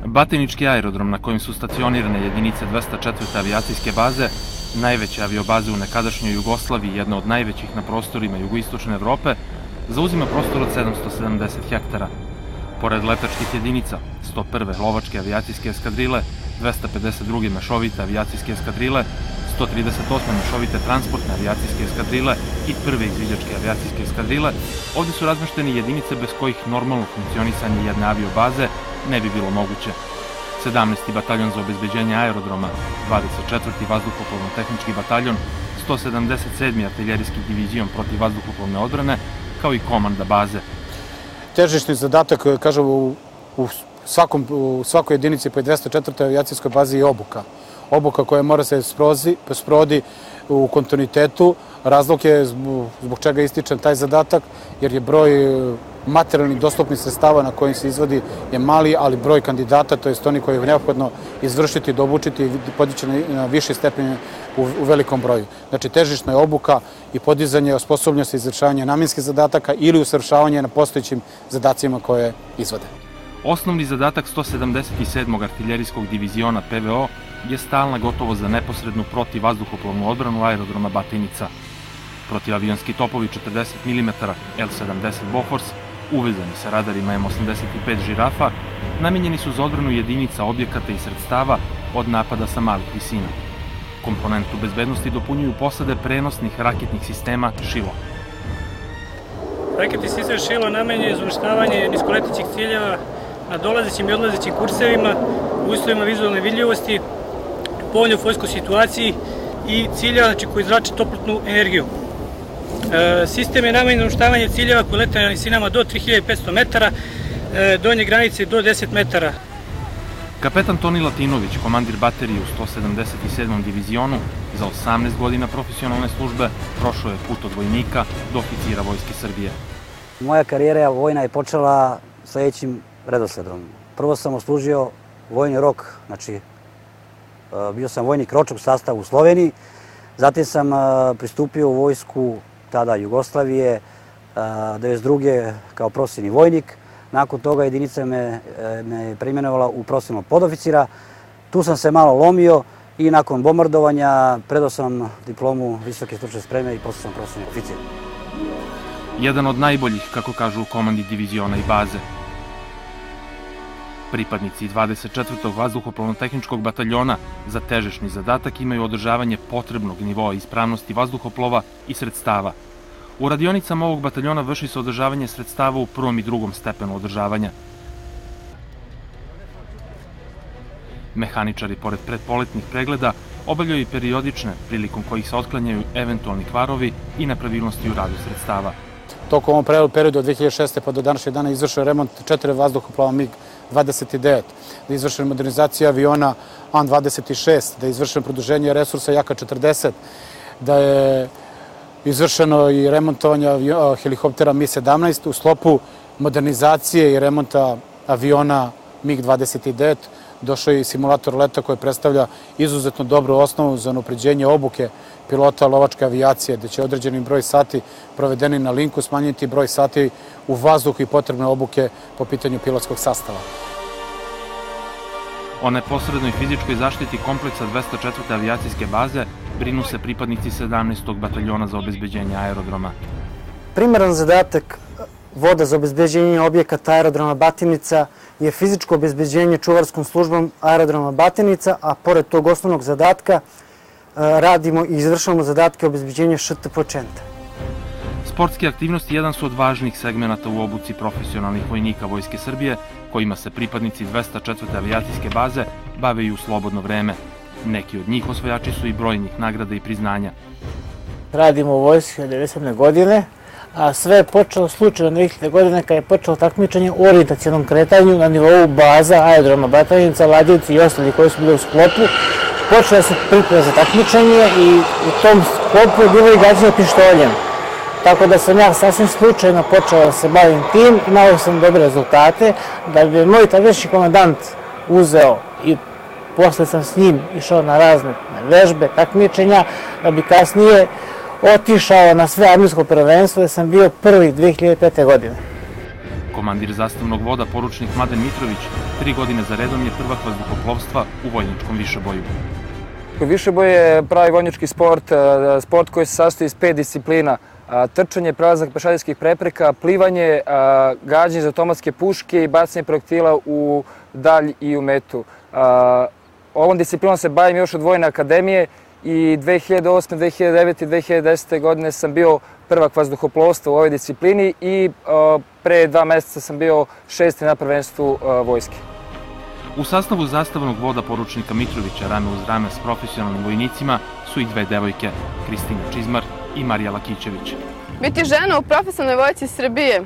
Batinički aerodrom na kojem su stacionirane jedinice 204. avijacijske baze, najveće aviobaze u nekadašnjoj Jugoslaviji, jedna od najvećih na prostorima jugoistočne Evrope, zauzima prostor od 770 hektara. Pored letačkih jedinica, 101. lovačke avijacijske eskadrile, 252. mešovite avijacijske eskadrile, 138. mešovite transportne avijacijske eskadrile i prve izviđačke avijacijske eskadrile, ovdje su razmeštene jedinice bez kojih normalno funkcionisanje jedne aviobaze ne bi bilo moguće. 17. bataljon za obezbeđenje aerodroma, 24. vazduhoplovno-tehnički bataljon, 177. artiljerijski divizijon protiv vazduhoplovne odbrane, kao i komanda baze. Težišni zadatak, kažem, u svakoj jedinici po 204. avijacijskoj bazi je obuka. Obuka koja mora se sprovodi u kontinuitetu. Razlog je zbog čega ističem taj zadatak, jer je broj materijalnih dostupnih sredstava na kojim se izvodi je mali, ali broj kandidata, to je oni koji je neophodno izvršiti, dobučiti i podići na više stepenje u velikom broju. Znači, težišna je obuka i podizanje osposobljenosti izvršavanja namenskih zadataka ili usavršavanje na postojećim zadacima koje izvode. Osnovni zadatak 177. artiljerijskog diviziona PVO je stalna gotovost za neposrednu protivvazduhoplovnu odbranu aerodroma Batajnica. Protivavionski topovi 40 mm L-70 Bofors, uvezani sa radarima M85 Žirafa, namenjeni su za odbranu jedinica, objekata i sredstava od napada sa malih visina. Komponentu bezbednosti dopunjuju posade prenosnih raketnih sistema Šilo. Raketni sistem Šilo namenjen je za uništavanje niskoletećih ciljeva na dolazećim i odlazećim kursevima, u uslovima vizualne vidljivosti, povoljnoj vojskoj situaciji i ciljeva koji zrače toplotnu energiju. Sistem je namenjen za uništavanje ciljeva koji lete na visinama do 3500 metara, donje granice do 10 metara. Kapetan Toni Latinović, komandir baterije u 177. divizionu, za 18 godina profesionalne službe prošao je put od vojnika do oficira Vojske Srbije. Moja karijera vojna je počela sledećim redosledom. Prvo sam oslužio vojni rok, znači bio sam vojnik ročnog sastava u Sloveniji, zatim sam pristupio u vojsku tada Jugoslavije, 1992. kao profesionalni vojnik. Nakon toga jedinica me preimenovala u profesionalnog podoficira. Tu sam se malo lomio i nakon bombardovanja predao sam diplomu visoke stručne spreme i postao sam profesionalni oficir. Jedan od najboljih, kako kažu u komandi diviziona i baze. Pripadnici 24. vazduhoplovno-tehničkog bataljona za težišni zadatak imaju održavanje potrebnog nivoa ispravnosti vazduhoplova i sredstava. U radionicama ovog bataljona vrši se održavanje sredstava u prvom i drugom stepenu održavanja. Mehaničari, pored predpoletnih pregleda, obavljaju i periodične, prilikom kojih se otklanjaju eventualni kvarovi i nepravilnosti u radu sredstava. Tokom ovog perioda od 2006. pa do današnjeg dana izvršen remont 4 vazduhoplova MiG-29, da je izvršena modernizacija aviona An-26, da je izvršeno produženje resursa Jaka-40, da je izvršeno i remontovanje helikoptera Mi-17 u sklopu modernizacije i remonta aviona MiG-29. Došao je i simulator leta koji predstavlja izuzetno dobru osnovu za unapređenje obuke pilota lovačke avijacije, gde će određeni broj sati provedeni na linku smanjiti broj sati u vazduhu i potrebne obuke po pitanju pilotskog sastava. O neposrednoj fizičkoj zaštiti kompleksa 204. avijacijske baze brinu se pripadnici 17. bataljona za obezbeđenje aerodroma. Primaran zadatak voda za obezbeđenje objekata aerodroma Batajnica je fizičko obezbeđenje čuvarskom službom aerodroma Batajnica, a pored tog osnovnog zadatka radimo i izvršavamo zadatke obezbeđenja ŠTP-čenta. Sportske aktivnosti jedan su od važnih segmenata u obuci profesionalnih vojnika Vojske Srbije, kojima se pripadnici 204. avijacijske baze bave i u slobodno vreme. Neki od njih osvajači su i brojnih nagrada i priznanja. Radimo u vojsci od 1997. godine, a sve je počelo slučajno 2000. godine kada je počelo takmičenje u orijentacionom kretanju na nivou baza aerodroma Batajnica, Lađevci i ostali koji su bili u sklopu. Počele su pripreme za takmičenje i u tom sklopu je bilo i gađanje pištoljem. Tako da sam ja sasvim slučajno počeo da se bavim tim, imao sam dobre rezultate, da bi moj tadašnji komandant uzeo i posle sam s njim išao na razne vežbe, takmičenja, da bi kasnije otišao na sve armijsko prvenstvo, da sam bio prvi 2005. godine. Komandir zastavnog voda poručnik Mladen Mitrović 3 godine za redom je prvak vazduhoplovstva u vojničkom višeboju. Višeboj je pravi vojnički sport, sport koji se sastoji iz 5 disciplina. Trčanje, prelazak pešadijskih prepreka, plivanje, gađanje iz automatske puške i bacanje projektila u dalj i u metu. Ovom disciplinom se bavim još od Vojne akademije i 2008. 2009. i 2010. godine sam bio prvak vazduhoplovstva u ovoj disciplini i pre 2 meseca sam bio 6. na prvenstvu vojske. U sastavu zastavnog voda poručnika Mitrovića rame uz rame s profesionalnim vojnicima su i 2 devojke, Kristina Čizmar i Marija Lakićević. Biti žena u profesionalnoj vojsci Srbije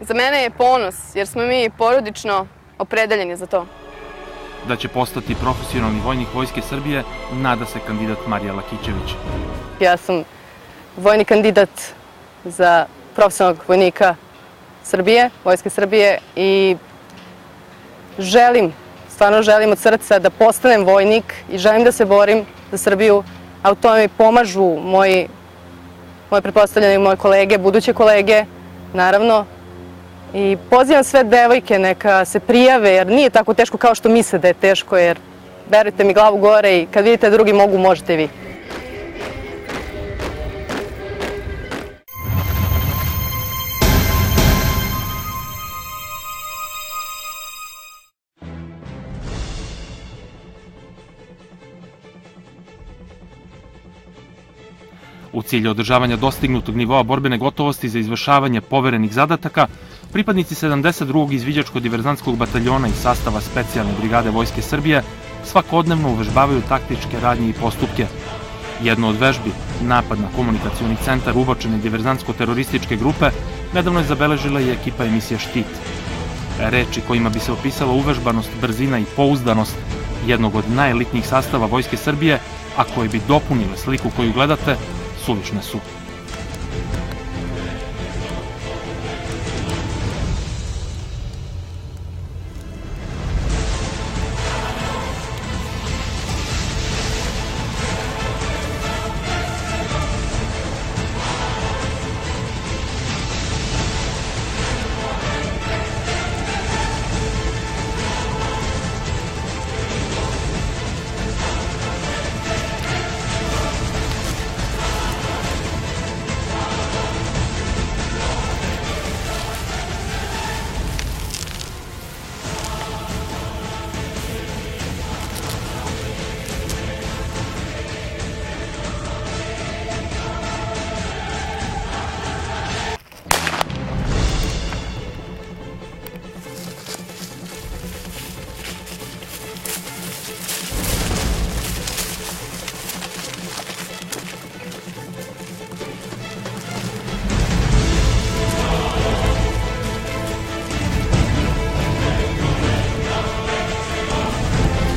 za mene je ponos, jer smo mi porodično opredeljeni za to. Da će postati profesionalni vojnik Vojske Srbije, nada se kandidat Marija Lakićević. Ja sam vojni kandidat za profesionalnog vojnika Srbije, Vojske Srbije i stvarno želim od srca da postanem vojnik i želim da se borim za Srbiju, a u tome mi pomažu moje pretpostavljene moje kolege, buduće kolege, naravno. I pozivam sve devojke neka se prijave, jer nije tako teško kao što misle da je teško, jer verujte mi, glavu gore i kad vidite drugi mogu, možete i vi. U cilju održavanja dostignutog nivoa borbene gotovosti za izvršavanje poverenih zadataka, pripadnici 72. izviđačko-diverzantskog bataljona i sastava specijalne brigade Vojske Srbije svakodnevno uvežbavaju taktičke radnje i postupke. Jedno od vežbi, napad na komunikacioni centar ubačene diverzantsko-terorističke grupe, nedavno je zabeležila i ekipa emisije Štit. Reči kojima bi se opisala uvežbanost, brzina i pouzdanost jednog od najelitnijih sastava Vojske Srbije, a koje bi dopunile sliku koju gledate, suvišne su.